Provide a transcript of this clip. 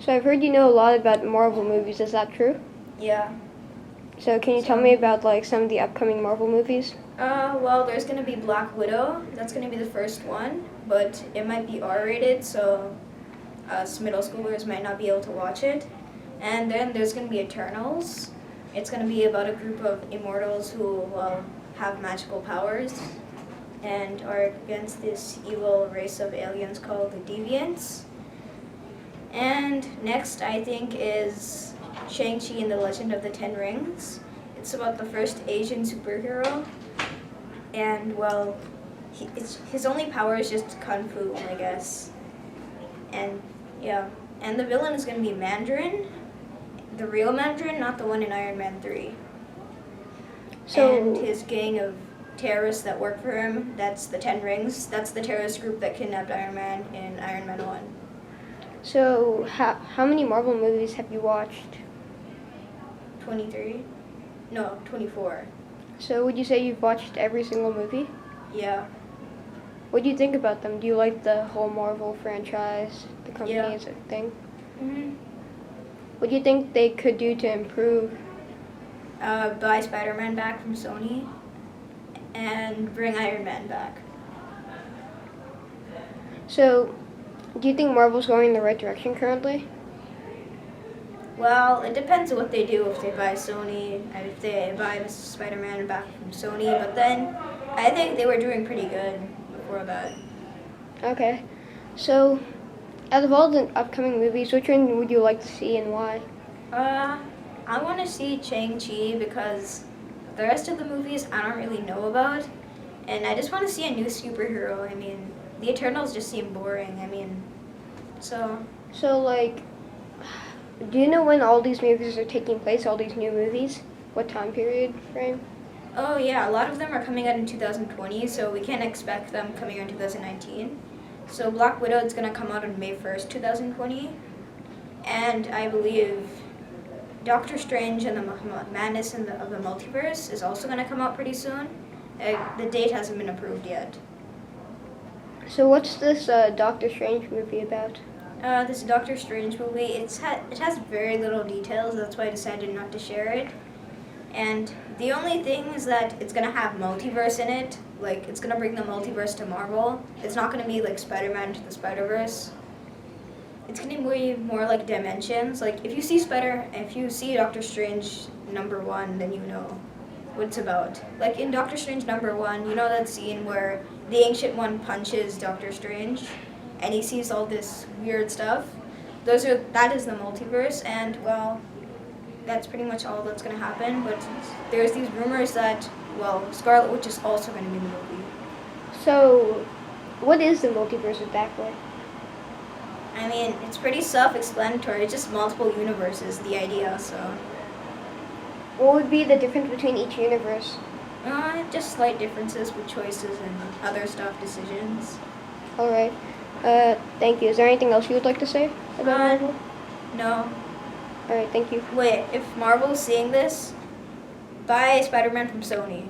So I've heard you know a lot about Marvel movies. Is that true? Yeah. So can you tell me about like some of the upcoming Marvel movies? Well, there's gonna be Black Widow. That's gonna be the first one, but it might be R-rated, so us middle schoolers might not be able to watch it. And then there's gonna be Eternals. It's gonna be about a group of immortals who have magical powers and are against this evil race of aliens called the Deviants. And next, I think, is Shang-Chi and the Legend of the Ten Rings. It's about the first Asian superhero, and well, his only power is just kung fu, I guess. And yeah, and the villain is going to be Mandarin, the real Mandarin, not the one in Iron Man 3. And his gang of terrorists that work for him, that's the Ten Rings. That's the terrorist group that kidnapped Iron Man in Iron Man 1. So how many Marvel movies have you watched? 23? No, 24. So would you say you've watched every single movie? Yeah. What do you think about them? Do you like the whole Marvel franchise, the company Yeah. as a thing? Mm-hmm. What do you think they could do to improve? Buy Spider-Man back from Sony and bring Iron Man back. So, do you think Marvel's going in the right direction currently? Well, it depends on what they do. If they buy Sony, if they buy Spider-Man back from Sony, but then I think they were doing pretty good before that. Okay. So, out of all the upcoming movies, which one would you like to see and why? I want to see Shang-Chi because the rest of the movies I don't really know about, and I just want to see a new superhero. I mean, the Eternals just seem boring. I mean, so. So, like, do you know when all these movies are taking place, all these new movies? What time period frame? Oh yeah, a lot of them are coming out in 2020, so we can't expect them coming out in 2019. So Black Widow is going to come out on May 1st, 2020, and I believe Doctor Strange and the Madness of the Multiverse is also going to come out pretty soon. The date hasn't been approved yet. So what's this Doctor Strange movie about? This Doctor Strange movie, it has very little details, that's why I decided not to share it. And the only thing is that it's going to have multiverse in it. Like, it's going to bring the multiverse to Marvel. It's not going to be like Spider-Man to the Spider-Verse. It's going to be more like dimensions. Like, if you see Doctor Strange #1, then you know what it's about. Like, in Doctor Strange #1, you know that scene where the Ancient One punches Doctor Strange, and he sees all this weird stuff? That is the multiverse, and, well, that's pretty much all that's going to happen. But there's these rumors that, well, Scarlet Witch is also going to be in the movie. So, what is the multiverse exactly? I mean, it's pretty self-explanatory. It's just multiple universes, the idea, so. What would be the difference between each universe? Just slight differences with choices and other stuff, decisions. Alright. Thank you. Is there anything else you would like to say about Marvel? No. Alright, thank you. Wait, if Marvel's seeing this, buy Spider-Man from Sony.